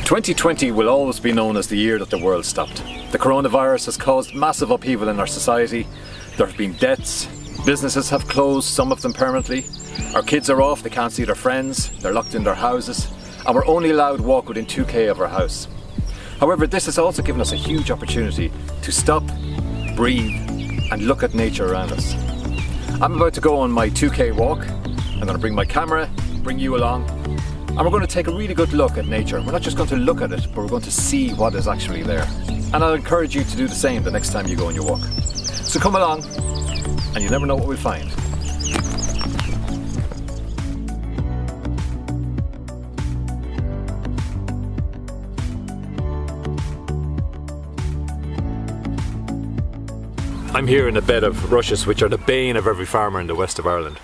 2020 will always be known as the year that the world stopped. The coronavirus has caused massive upheaval in our society. There have been deaths, businesses have closed, some of them permanently. Our kids are off, they can't see their friends, they're locked in their houses, and we're only allowed to walk within 2k of our house. However, this has also given us a huge opportunity to stop, breathe, and look at nature around us. I'm about to go on my 2k walk. I'm going to bring my camera, bring you along, and we're going to take a really good look at nature. We're not just going to look at it, but we're going to see what is actually there. And I'll encourage you to do the same the next time you go on your walk. So come along, and you never know what we'll find. I'm here in a bed of rushes, which are the bane of every farmer in the west of Ireland.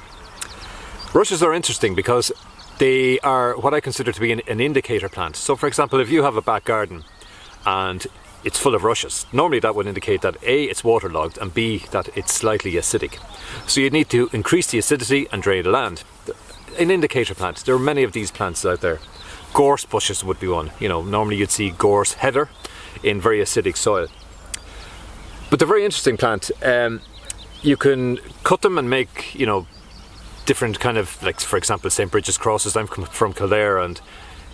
Rushes are interesting because they are what I consider to be an indicator plant. So for example, if you have a back garden and it's full of rushes, normally that would indicate that A, it's waterlogged, and B, that it's slightly acidic. So you need to increase the acidity and drain the land. An indicator plant. There are many of these plants out there. Gorse bushes would be one. You know, normally you'd see gorse heather in very acidic soil. But they're a very interesting plant. You can cut them and make, you know, different kind of, like for example, St. Bridget's crosses. I'm from Kildare, and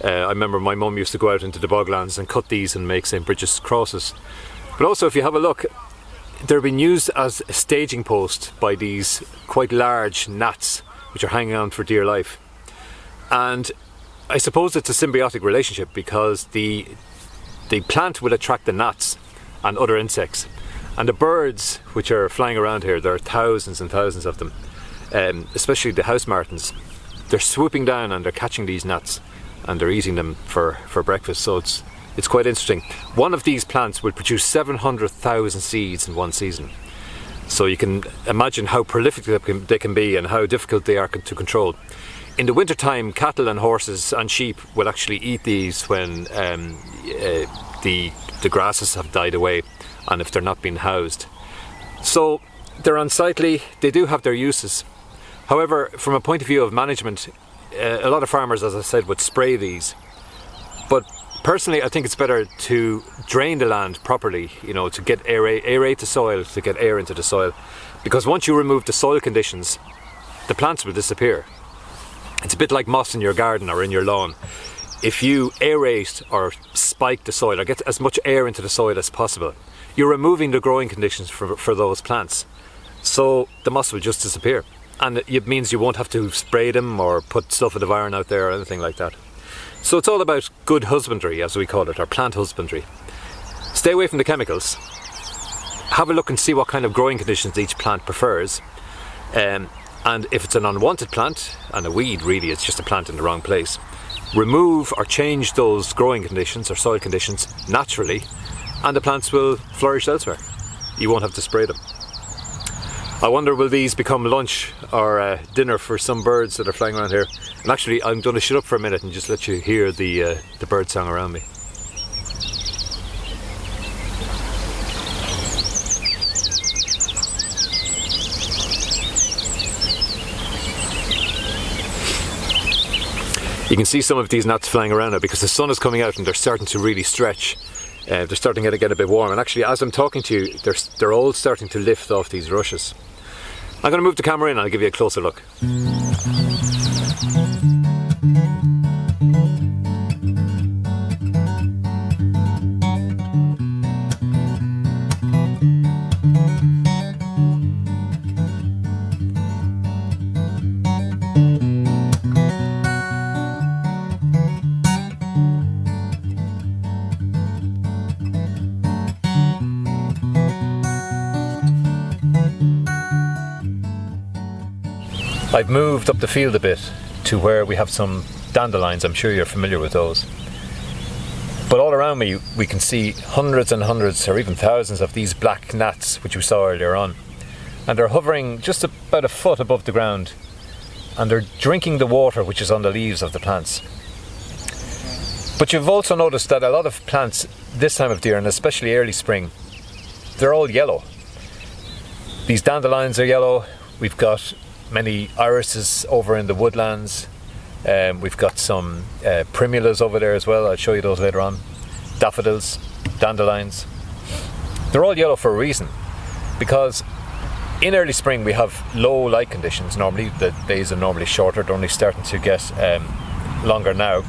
I remember my mum used to go out into the boglands and cut these and make St. Bridget's crosses. But also, if you have a look, they're being used as a staging post by these quite large gnats which are hanging on for dear life. And I suppose it's a symbiotic relationship because the plant will attract the gnats and other insects. And the birds which are flying around here, there are thousands and thousands of them, especially the house martins. They're swooping down and they're catching these gnats and they're eating them for breakfast. So it's quite interesting. One of these plants will produce 700,000 seeds in one season. So you can imagine how prolific they can be and how difficult they are to control. In the winter time, cattle and horses and sheep will actually eat these when the grasses have died away and if they're not being housed. So they're unsightly, they do have their uses. However, from a point of view of management, a lot of farmers, as I said, would spray these. But personally, I think it's better to drain the land properly, you know, to get aerate the soil, to get air into the soil. Because once you remove the soil conditions, the plants will disappear. It's a bit like moss in your garden or in your lawn. If you aerate or spike the soil or get as much air into the soil as possible, you're removing the growing conditions for those plants. So the moss will just disappear. And it means you won't have to spray them or put sulphate iron out there or anything like that. So it's all about good husbandry, as we call it, or plant husbandry. Stay away from the chemicals. Have a look and see what kind of growing conditions each plant prefers. And if it's an unwanted plant, and a weed really is just a plant in the wrong place, remove or change those growing conditions or soil conditions naturally, and the plants will flourish elsewhere. You won't have to spray them. I wonder, will these become lunch or dinner for some birds that are flying around here? And actually, I'm going to shut up for a minute and just let you hear the bird song around me. You can see some of these gnats flying around now because the sun is coming out and they're starting to really stretch. They're starting to get a bit warm, and actually as I'm talking to you, they're all starting to lift off these rushes. I'm going to move the camera in and I'll give you a closer look. I've moved up the field a bit to where we have some dandelions. I'm sure you're familiar with those. But all around me we can see hundreds and hundreds or even thousands of these black gnats which we saw earlier on. And they're hovering just about a foot above the ground and they're drinking the water which is on the leaves of the plants. But you've also noticed that a lot of plants this time of the year, and especially early spring, they're all yellow. These dandelions are yellow. We've got many irises over in the woodlands. We've got some primulas over there as well. I'll show you those later on. Daffodils, dandelions. They're all yellow for a reason, because in early spring we have low light conditions. Normally the days are normally shorter. They're only starting to get longer now,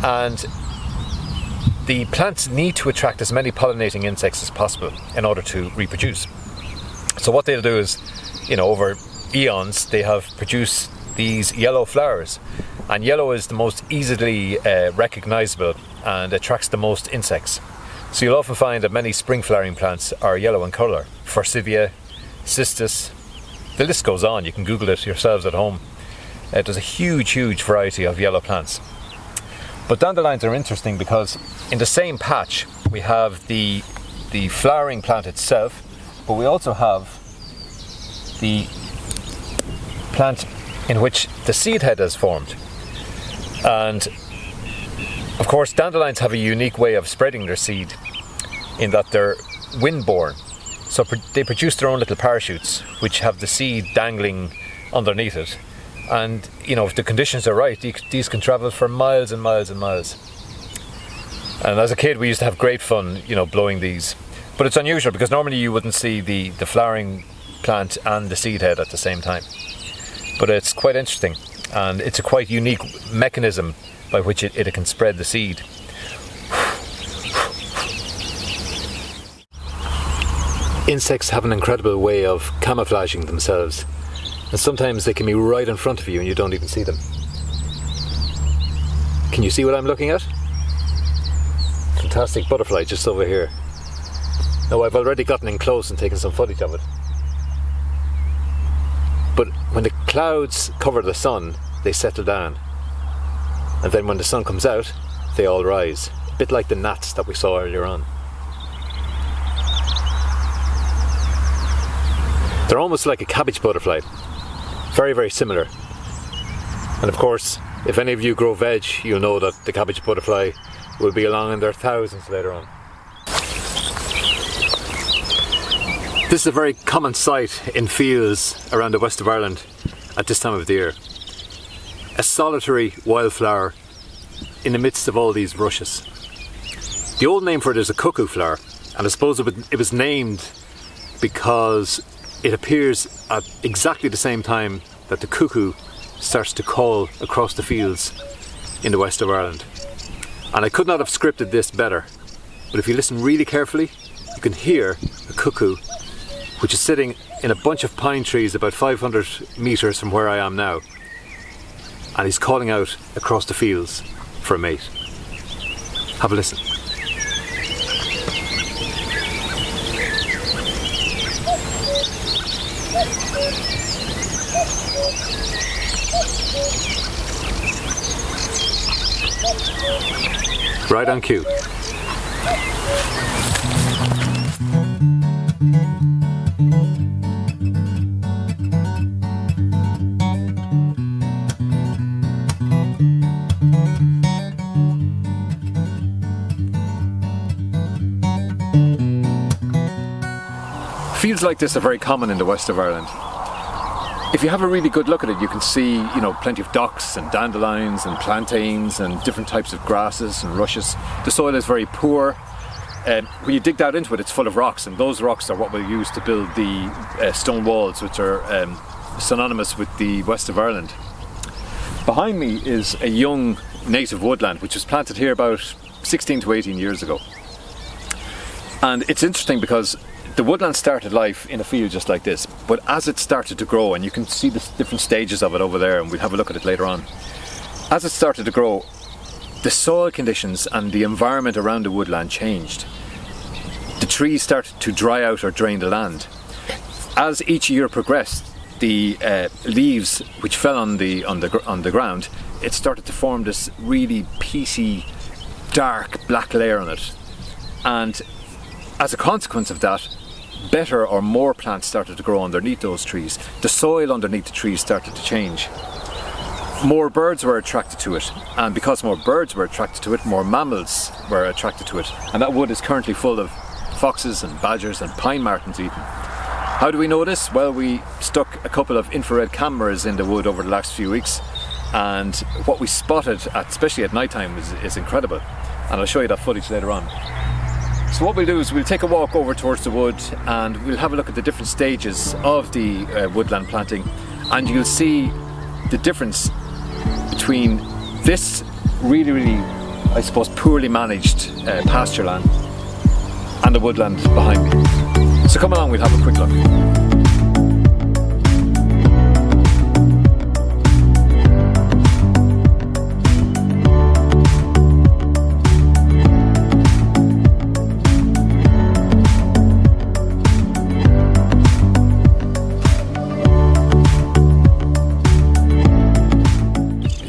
and the plants need to attract as many pollinating insects as possible in order to reproduce. So what they'll do is, over eons they have produced these yellow flowers, and yellow is the most easily recognizable and attracts the most insects. So you'll often find that many spring flowering plants are yellow in colour. Forsythia, cistus, the list goes on. You can Google it yourselves at home. There's a huge variety of yellow plants. But dandelions are interesting because in the same patch we have the flowering plant itself, but we also have the plant in which the seed head has formed. And of course dandelions have a unique way of spreading their seed in that they're wind-borne. So they produce their own little parachutes which have the seed dangling underneath it. And if the conditions are right, these can travel for miles and miles and miles. And as a kid we used to have great fun, blowing these. But it's unusual because normally you wouldn't see the flowering plant and the seed head at the same time. But it's quite interesting, and it's a quite unique mechanism by which it can spread the seed. Insects have an incredible way of camouflaging themselves, and sometimes they can be right in front of you and you don't even see them. Can you see what I'm looking at? Fantastic butterfly just over here. Now I've already gotten in close and taken some footage of it. But when the clouds cover the sun, they settle down. And then when the sun comes out, they all rise. A bit like the gnats that we saw earlier on. They're almost like a cabbage butterfly. Very similar. And of course, if any of you grow veg, you'll know that the cabbage butterfly will be along in their thousands later on. This is a very common sight in fields around the west of Ireland at this time of the year. A solitary wildflower in the midst of all these rushes. The old name for it is a cuckoo flower, and I suppose it was named because it appears at exactly the same time that the cuckoo starts to call across the fields in the west of Ireland. And I could not have scripted this better, but if you listen really carefully, you can hear a cuckoo which is sitting in a bunch of pine trees about 500 metres from where I am now, and he's calling out across the fields for a mate. Have a listen. Right on cue. Fields like this are very common in the west of Ireland. If you have a really good look at it, you can see, plenty of docks and dandelions and plantains and different types of grasses and rushes. The soil is very poor. When you dig down into it, it's full of rocks, and those rocks are what we'll use to build the stone walls, which are synonymous with the west of Ireland. Behind me is a young native woodland, which was planted here about 16 to 18 years ago. And it's interesting because the woodland started life in a field just like this, but as it started to grow, and you can see the different stages of it over there, and we'll have a look at it later on. As it started to grow, the soil conditions and the environment around the woodland changed. The trees started to dry out or drain the land. As each year progressed, the leaves which fell on the ground, it started to form this really piecey, dark black layer on it. And as a consequence of that, better or more plants started to grow underneath those trees. The soil underneath the trees started to change. More birds were attracted to it, and because more birds were attracted to it, more mammals were attracted to it. And that wood is currently full of foxes and badgers and pine martens even. How do we know this? Well, we stuck a couple of infrared cameras in the wood over the last few weeks, and what we spotted, especially at night time, is incredible, and I'll show you that footage later on. So what we'll do is we'll take a walk over towards the wood and we'll have a look at the different stages of the woodland planting, and you'll see the difference between this really, I suppose, poorly managed pasture land and the woodland behind me. So come along, we'll have a quick look.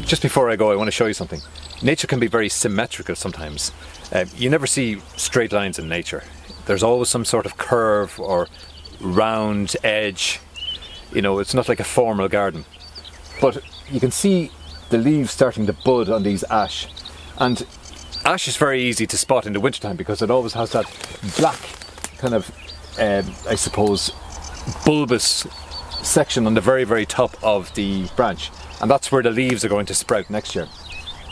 Just before I go, I want to show you something. Nature can be very symmetrical sometimes. You never see straight lines in nature. There's always some sort of curve or round edge. You know, it's not like a formal garden. But you can see the leaves starting to bud on these ash. And ash is very easy to spot in the wintertime because it always has that black kind of, I suppose, bulbous section on the very top of the branch. And that's where the leaves are going to sprout next year.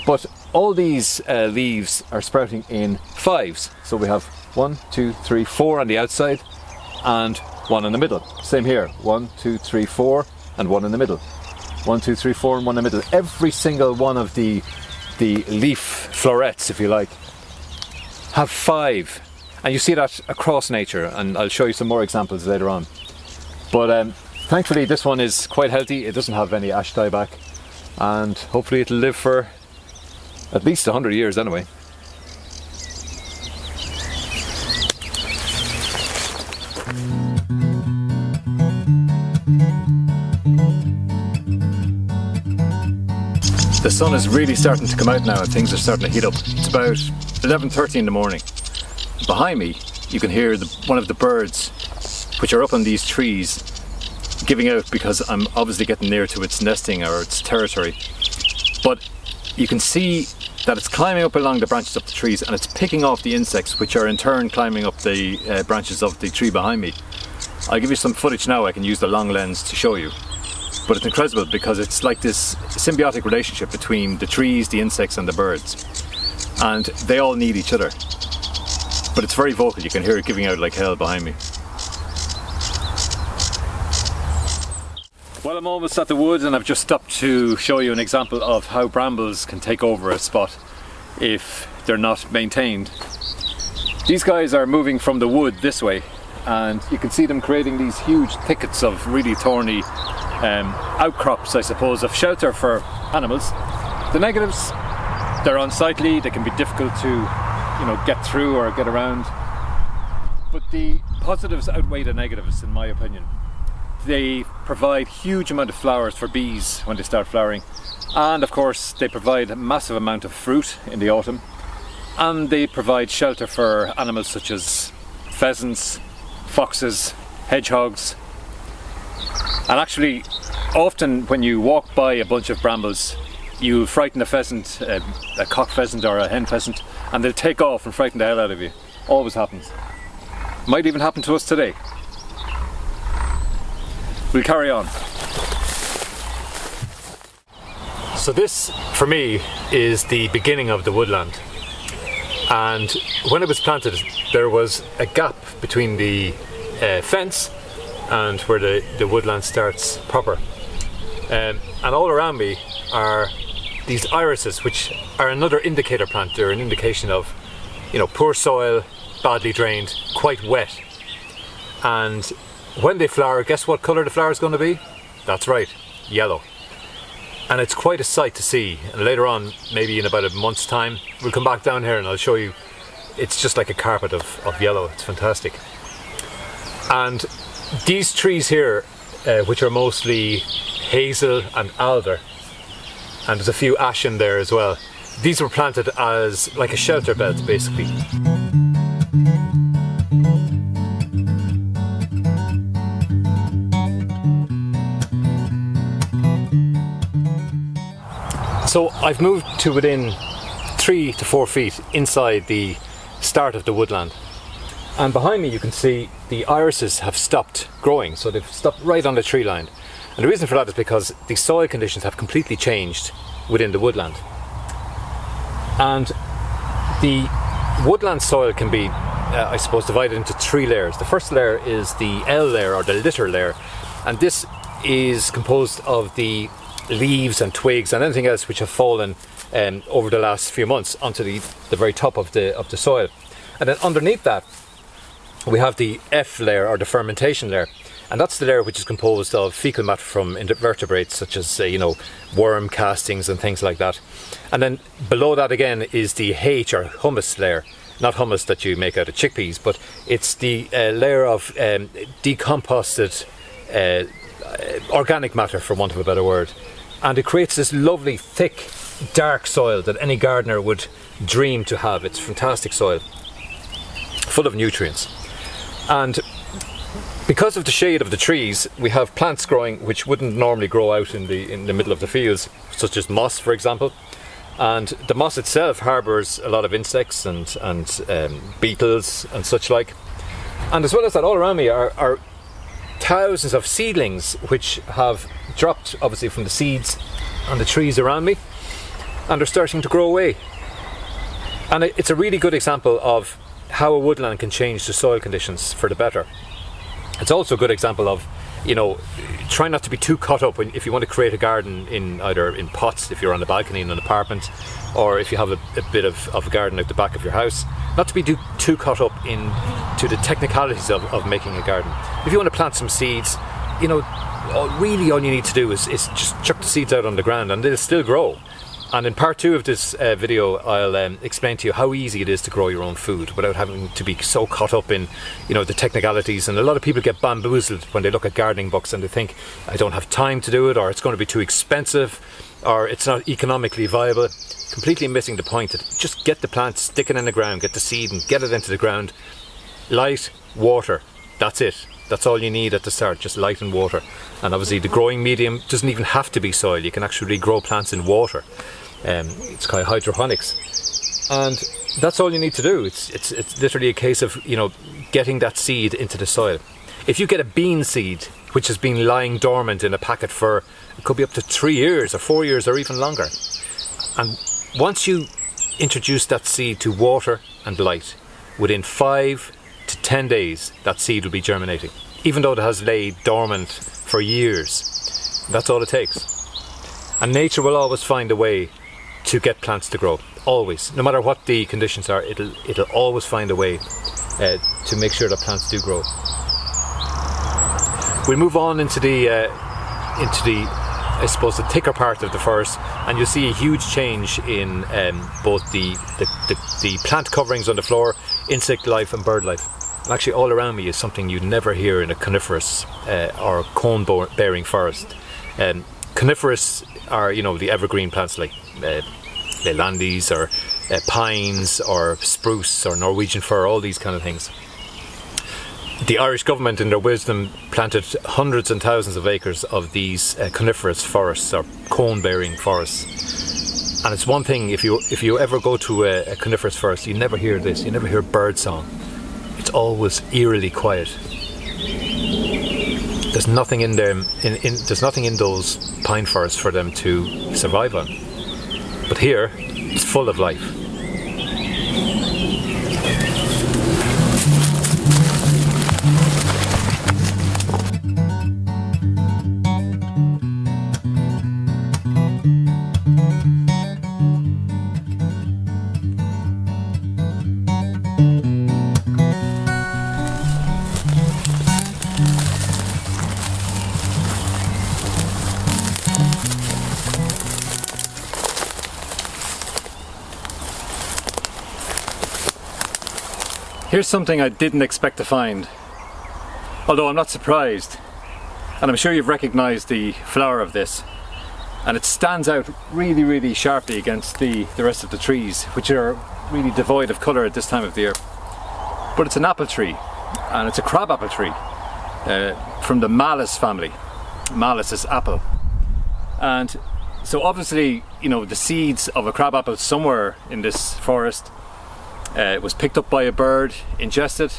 But all these leaves are sprouting in fives. So we have 1, 2, 3, 4 on the outside and 1 in the middle. Same here, 1, 2, 3, 4 and 1 in the middle. 1, 2, 3, 4 and 1 in the middle. Every single one of the leaf florets, if you like, have 5. And you see that across nature, and I'll show you some more examples later on. But thankfully this one is quite healthy. It doesn't have any ash dieback, and hopefully it'll live for at least 100 years anyway. The sun is really starting to come out now and things are starting to heat up. It's about 11:30 in the morning. Behind me you can hear one of the birds which are up on these trees giving out, because I'm obviously getting near to its nesting or its territory. But you can see that it's climbing up along the branches of the trees and it's picking off the insects, which are in turn climbing up the branches of the tree behind me. I'll give you some footage now. I can use the long lens to show you. But it's incredible because it's like this symbiotic relationship between the trees, the insects and the birds. And they all need each other. But it's very vocal. You can hear it giving out like hell behind me. Well, I'm almost at the wood and I've just stopped to show you an example of how brambles can take over a spot if they're not maintained. These guys are moving from the wood this way, and you can see them creating these huge thickets of really thorny outcrops, I suppose, of shelter for animals. The negatives, they're unsightly, they can be difficult to, you know, get through or get around. But the positives outweigh the negatives, in my opinion. They provide huge amount of flowers for bees when they start flowering, and of course they provide a massive amount of fruit in the autumn, and they provide shelter for animals such as pheasants, foxes, hedgehogs. And actually, often when you walk by a bunch of brambles, you'll frighten a pheasant, a cock pheasant or a hen pheasant, and they'll take off and frighten the hell out of you. Always happens. Might even happen to us today. We'll carry on. So this, for me, is the beginning of the woodland. And when it was planted, there was a gap between the fence and where the woodland starts proper. And all around me are these irises, which are another indicator plant. They're an indication of, you know, poor soil, badly drained, quite wet. And when they flower, guess what colour the flower is going to be? That's right, yellow. And it's quite a sight to see. And later on, maybe in about a month's time, we'll come back down here and I'll show you. It's just like a carpet of yellow. It's fantastic. And these trees here, which are mostly hazel and alder, and there's a few ash in there as well, these were planted as like a shelter belt, basically. So I've moved to within 3 to 4 feet inside the start of the woodland, and behind me you can see the irises have stopped growing, so they've stopped right on the tree line. And the reason for that is because the soil conditions have completely changed within the woodland. And the woodland soil can be, I suppose, divided into 3 layers. The first layer is the L layer, or the litter layer, and this is composed of the leaves and twigs and anything else which have fallen over the last few months onto the very top of the soil. And then underneath that we have the F layer, or the fermentation layer, and that's the layer which is composed of fecal matter from invertebrates such as worm castings and things like that. And then below that again is the H, or humus layer. Not hummus that you make out of chickpeas, but it's the layer of decomposted organic matter, for want of a better word. And it creates this lovely, thick, dark soil that any gardener would dream to have. It's fantastic soil, full of nutrients. And because of the shade of the trees, we have plants growing which wouldn't normally grow out in the middle of the fields, such as moss, for example. And the moss itself harbours a lot of insects and beetles and such like. And as well as that, all around me are thousands of seedlings which have dropped obviously from the seeds on the trees around me, and are starting to grow away. And it's a really good example of how a woodland can change the soil conditions for the better. It's also a good example of, try not to be too caught up if you want to create a garden either in pots, if you're on a balcony in an apartment, or if you have a bit of a garden at the back of your house, not to be too caught up into the technicalities of making a garden. If you want to plant some seeds, really all you need to do is just chuck the seeds out on the ground and they'll still grow. And in part 2 of this video, I'll explain to you how easy it is to grow your own food without having to be so caught up in, the technicalities. And a lot of people get bamboozled when they look at gardening books and they think, I don't have time to do it, or it's going to be too expensive, or it's not economically viable. Completely missing the point that just get the plant, stick it in the ground, get the seed and get it into the ground. Light, water, that's it. That's all you need at the start, just light and water. And obviously the growing medium doesn't even have to be soil. You can actually grow plants in water. It's called hydroponics. And that's all you need to do. It's literally a case of, getting that seed into the soil. If you get a bean seed, which has been lying dormant in a packet for, it could be up to 3 years or 4 years or even longer. And once you introduce that seed to water and light, within 5 to 10 days, that seed will be germinating, even though it has laid dormant for years. That's all it takes. And nature will always find a way to get plants to grow. Always. No matter what the conditions are, it'll always find a way to make sure that plants do grow. We'll move on into the I suppose the thicker part of the forest, and you'll see a huge change in both the plant coverings on the floor, insect life and bird life. And actually all around me is something you'd never hear in a coniferous or cone-bearing forest. Coniferous are, the evergreen plants like leylandis or pines or spruce or Norwegian fir, all these kind of things. The Irish government in their wisdom planted hundreds and thousands of acres of these coniferous forests or cone-bearing forests. And it's one thing, if you ever go to a coniferous forest, you never hear this, you never hear bird song. It's always eerily quiet. There's nothing in them, there's nothing in those pine forests for them to survive on. But here, it's full of life. Here's something I didn't expect to find, although I'm not surprised, and I'm sure you've recognised the flower of this, and it stands out really, really sharply against the rest of the trees, which are really devoid of colour at this time of the year. But it's an apple tree, and it's a crabapple tree from the Malus family. Malus is apple, and so obviously, the seeds of a crabapple somewhere in this forest. It was picked up by a bird, ingested,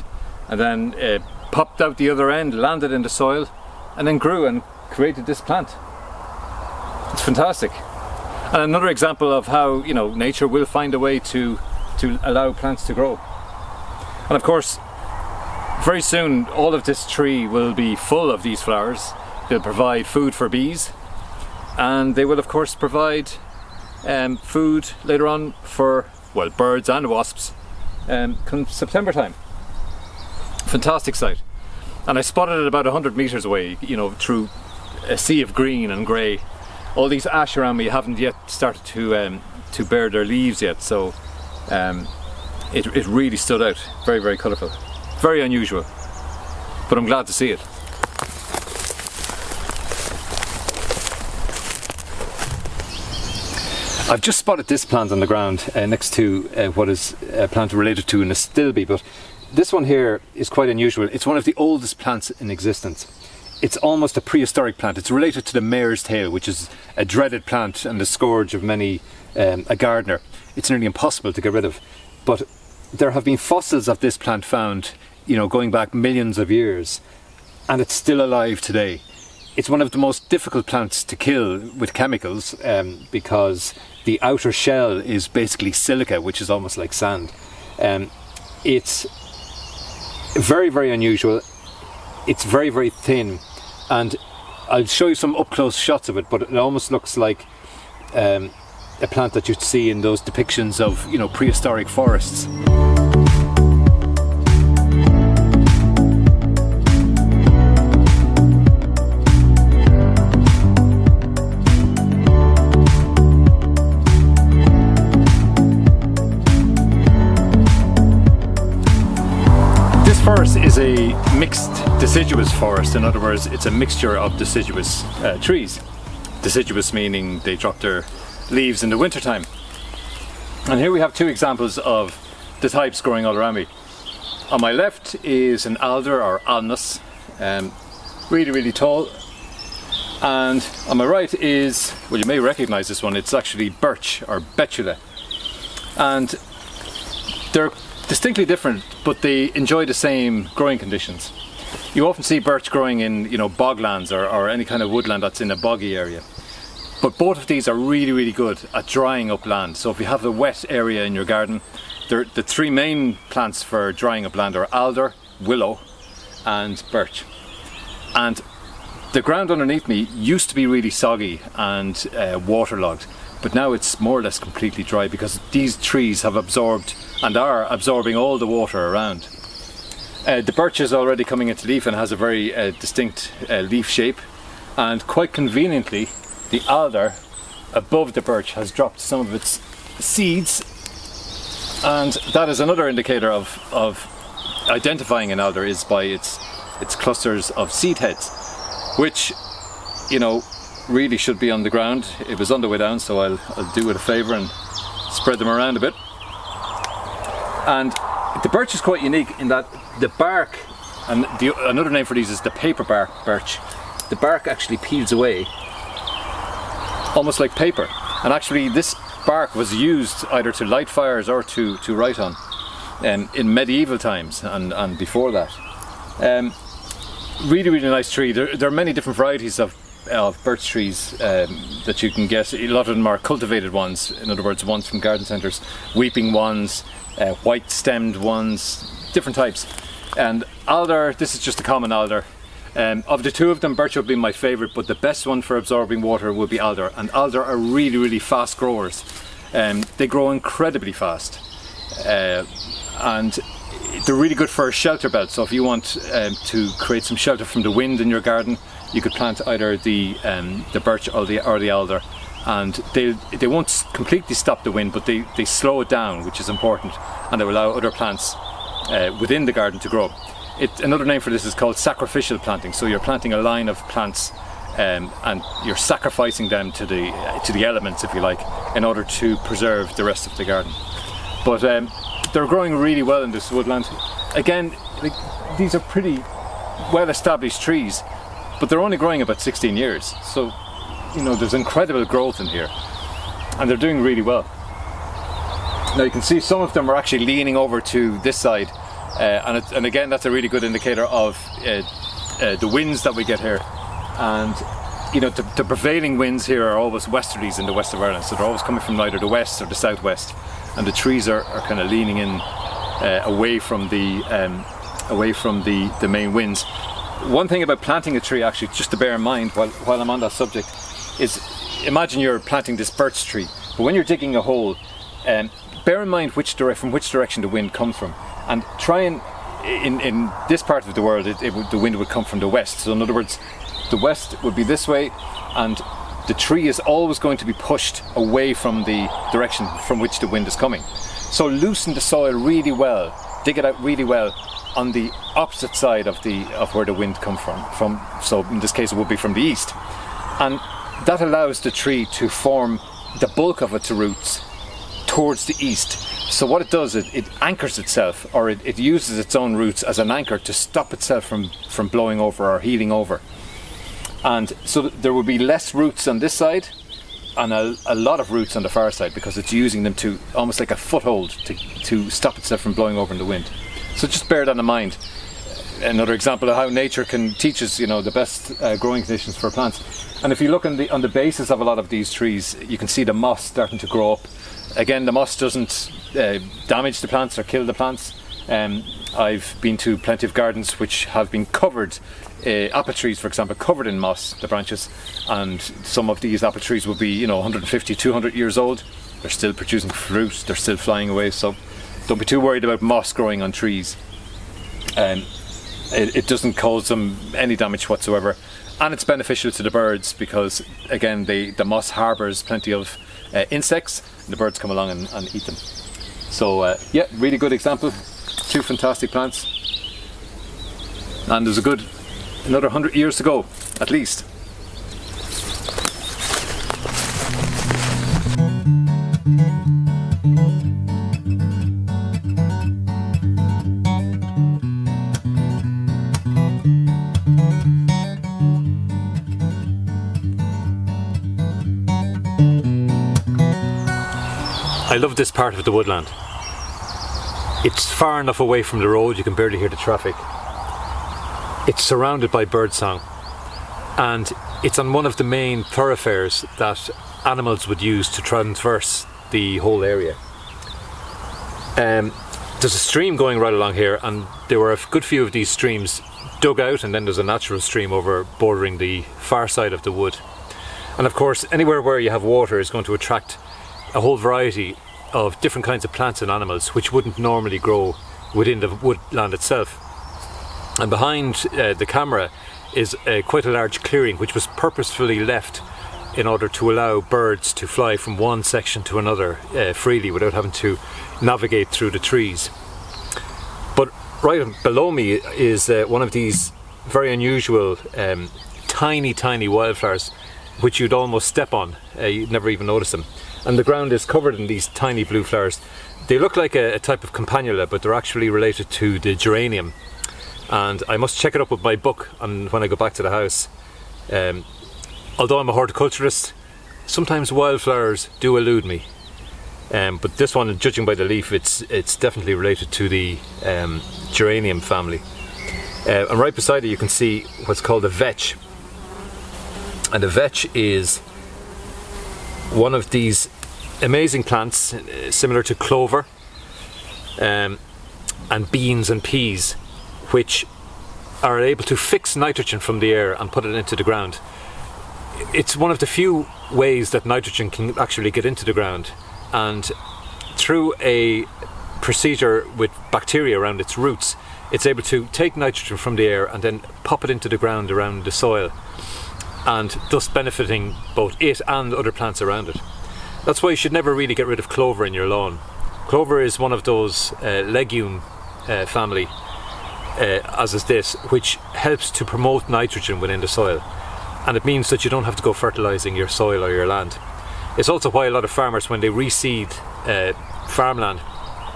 and then popped out the other end, landed in the soil, and then grew and created this plant. It's fantastic. And another example of how, you know, nature will find a way to allow plants to grow. And of course, very soon all of this tree will be full of these flowers. They'll provide food for bees, and they will of course provide food later on for, well, birds and wasps come September time. Fantastic sight. And I spotted it about 100 meters away, you know, through a sea of green and grey. All these ash around me haven't yet started to bear their leaves yet, so it really stood out. Very, very colourful. Very unusual, but I'm glad to see it. I've just spotted this plant on the ground next to what is a plant related to an astilbe, but this one here is quite unusual. It's one of the oldest plants in existence. It's almost a prehistoric plant. It's related to the mare's tail, which is a dreaded plant and the scourge of many a gardener. It's nearly impossible to get rid of. But there have been fossils of this plant found, you know, going back millions of years, and it's still alive today. It's one of the most difficult plants to kill with chemicals because the outer shell is basically silica, which is almost like sand. It's very, very unusual. It's very, very thin, and I'll show you some up-close shots of it, but it almost looks like a plant that you'd see in those depictions of, you know, prehistoric forests. Forest is a mixed deciduous forest. In other words, it's a mixture of deciduous trees. Deciduous meaning they drop their leaves in the wintertime. And here we have two examples of the types growing all around me. On my left is an alder or alnus, really, really tall. And on my right is, well, you may recognize this one, it's actually birch or betula. And they're distinctly different, but they enjoy the same growing conditions. You often see birch growing in, you know, boglands or any kind of woodland that's in a boggy area. But both of these are really, really good at drying up land. So if you have a wet area in your garden, the three main plants for drying up land are alder, willow, and birch. And the ground underneath me used to be really soggy and waterlogged, but now it's more or less completely dry because these trees have absorbed and are absorbing all the water around. The birch is already coming into leaf and has a very distinct leaf shape, and quite conveniently the alder above the birch has dropped some of its seeds, and that is another indicator of identifying an alder is by its clusters of seed heads, which, you know, really should be on the ground. It was on the way down, so I'll do it a favour and spread them around a bit. And the birch is quite unique in that the bark, and another name for these is the paper bark birch, the bark actually peels away almost like paper. And actually this bark was used either to light fires or to write on in medieval times and before that. Really, really nice tree. There are many different varieties of birch trees that you can get. A lot of them are cultivated ones, in other words ones from garden centres, weeping ones, white stemmed ones, different types. And alder, this is just a common alder. Of the two of them, birch would be my favourite, but the best one for absorbing water would be alder. And alder are really, really fast growers. They grow incredibly fast, and they're really good for a shelter belt. So if you want to create some shelter from the wind in your garden, you could plant either the birch or the alder, and they won't completely stop the wind, but they slow it down, which is important, and they will allow other plants within the garden to grow. Another name for this is called sacrificial planting. So you're planting a line of plants and you're sacrificing them to the elements, if you like, in order to preserve the rest of the garden. But they're growing really well in this woodland. Again, these are pretty well established trees, but they're only growing about 16 years. So, you know, there's incredible growth in here, and they're doing really well. Now you can see some of them are actually leaning over to this side, and again, that's a really good indicator of the winds that we get here. And you know, the prevailing winds here are always westerlies in the west of Ireland, so they're always coming from either the west or the southwest, and the trees are kind of leaning in away from the main winds. One thing about planting a tree, actually, just to bear in mind while I'm on that subject, is imagine you're planting this birch tree, but when you're digging a hole, bear in mind from which direction the wind comes from, and try and in this part of the world the wind would come from the west. So in other words, the west would be this way, and the tree is always going to be pushed away from the direction from which the wind is coming. So loosen the soil really well, dig it out really well on the opposite side of where the wind comes from. So in this case it would be from the east, and that allows the tree to form the bulk of its roots towards the east. So what it does, it anchors itself, or it uses its own roots as an anchor to stop itself from blowing over or heeling over. And so there will be less roots on this side and a lot of roots on the far side, because it's using them to almost like a foothold to stop itself from blowing over in the wind. So just bear that in mind. Another example of how nature can teach us, you know, the best growing conditions for plants. And if you look on the bases of a lot of these trees, you can see the moss starting to grow up. Again, the moss doesn't damage the plants or kill the plants. I've been to plenty of gardens which have been covered, apple trees for example, covered in moss, the branches, and some of these apple trees will be, you know, 150, 200 years old. They're still producing fruit, they're still flying away, so don't be too worried about moss growing on trees. It doesn't cause them any damage whatsoever, and it's beneficial to the birds because, again, the moss harbours plenty of insects, and the birds come along and eat them. So yeah, really good example. Two fantastic plants, and there's another 100 years to go at least. I love this part of the woodland. It's far enough away from the road you can barely hear the traffic. It's surrounded by birdsong, and it's on one of the main thoroughfares that animals would use to traverse the whole area. There's a stream going right along here, and there were a good few of these streams dug out, and then there's a natural stream over bordering the far side of the wood. And of course, anywhere where you have water is going to attract a whole variety of different kinds of plants and animals which wouldn't normally grow within the woodland itself. And behind the camera is quite a large clearing which was purposefully left in order to allow birds to fly from one section to another freely without having to navigate through the trees. But right below me is one of these very unusual tiny wildflowers which you'd almost step on, you'd never even notice them. And the ground is covered in these tiny blue flowers. They look like a type of campanula, but they're actually related to the geranium. And I must check it up with my book when I go back to the house. Although I'm a horticulturist, sometimes wildflowers do elude me. But this one, judging by the leaf, it's definitely related to the geranium family. And right beside it you can see what's called a vetch. And a vetch is one of these amazing plants, similar to clover and beans and peas, which are able to fix nitrogen from the air and put it into the ground. It's one of the few ways that nitrogen can actually get into the ground, and through a procedure with bacteria around its roots, it's able to take nitrogen from the air and then pop it into the ground around the soil, and thus benefiting both it and other plants around it. That's why you should never really get rid of clover in your lawn. Clover is one of those legume family, as is this, which helps to promote nitrogen within the soil, and it means that you don't have to go fertilising your soil or your land. It's also why a lot of farmers, when they reseed farmland,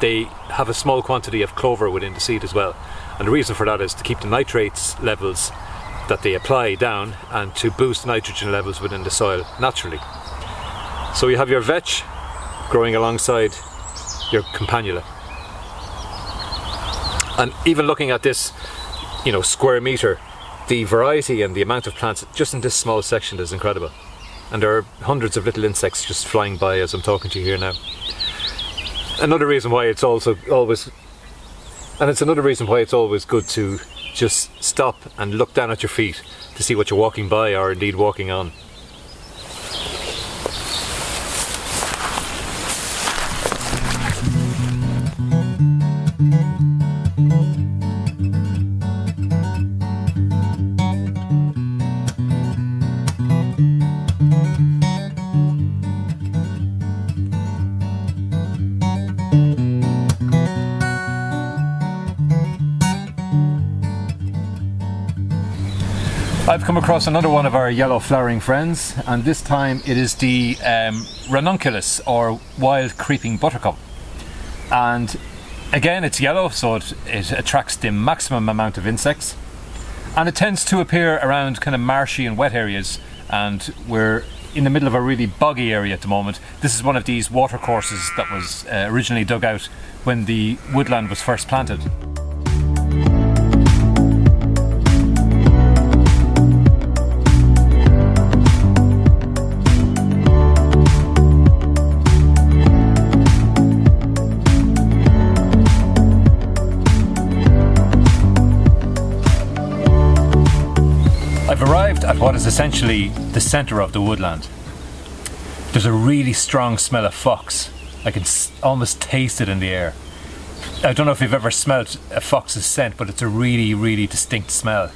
they have a small quantity of clover within the seed as well, and the reason for that is to keep the nitrates levels that they apply down and to boost nitrogen levels within the soil naturally. So you have your vetch growing alongside your campanula. And even looking at this, square metre, the variety and the amount of plants just in this small section is incredible. And there are hundreds of little insects just flying by as I'm talking to you here now. Another reason why it's always good to just stop and look down at your feet to see what you're walking by or indeed walking on. I've come across another one of our yellow flowering friends, and this time it is the Ranunculus, or wild creeping buttercup. And again, it's yellow, so it attracts the maximum amount of insects, and it tends to appear around kind of marshy and wet areas, and we're in the middle of a really boggy area at the moment. This is one of these watercourses that was originally dug out when the woodland was first planted. I've arrived at what is essentially the centre of the woodland. There's a really strong smell of fox. I can almost taste it in the air. I don't know if you've ever smelt a fox's scent, but it's a really, really distinct smell.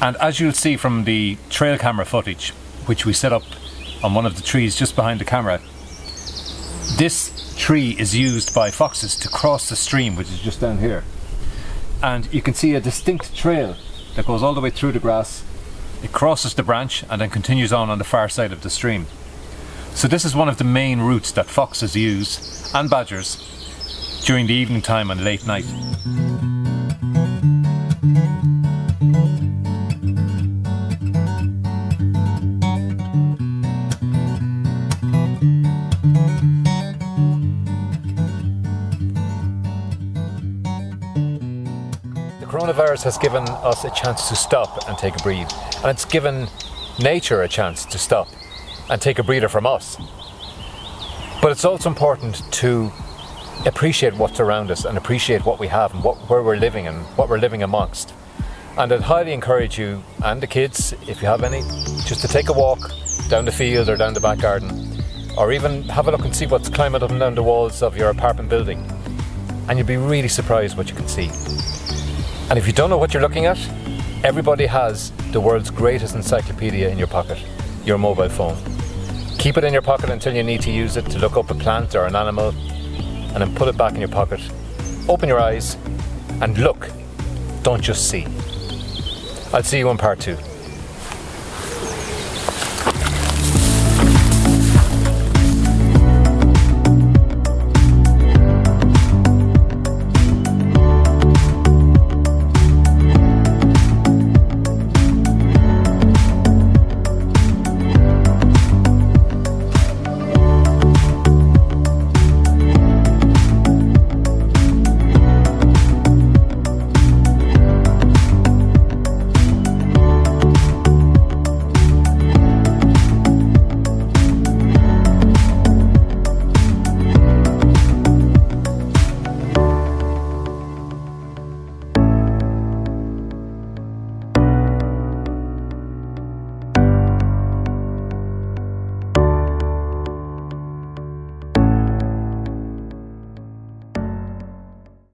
And as you'll see from the trail camera footage, which we set up on one of the trees just behind the camera, this tree is used by foxes to cross the stream, which is just down here. And you can see a distinct trail that goes all the way through the grass. It crosses the branch and then continues on the far side of the stream. So this is one of the main routes that foxes use, and badgers, during the evening time and late night. Coronavirus has given us a chance to stop and take a breathe, and it's given nature a chance to stop and take a breather from us. But it's also important to appreciate what's around us and appreciate what we have and where we're living and what we're living amongst. And I'd highly encourage you and the kids, if you have any, just to take a walk down the field or down the back garden, or even have a look and see what's climbing up and down the walls of your apartment building, and you'll be really surprised what you can see. And if you don't know what you're looking at, everybody has the world's greatest encyclopedia in your pocket, your mobile phone. Keep it in your pocket until you need to use it to look up a plant or an animal, and then put it back in your pocket. Open your eyes and look, don't just see. I'll see you in part 2.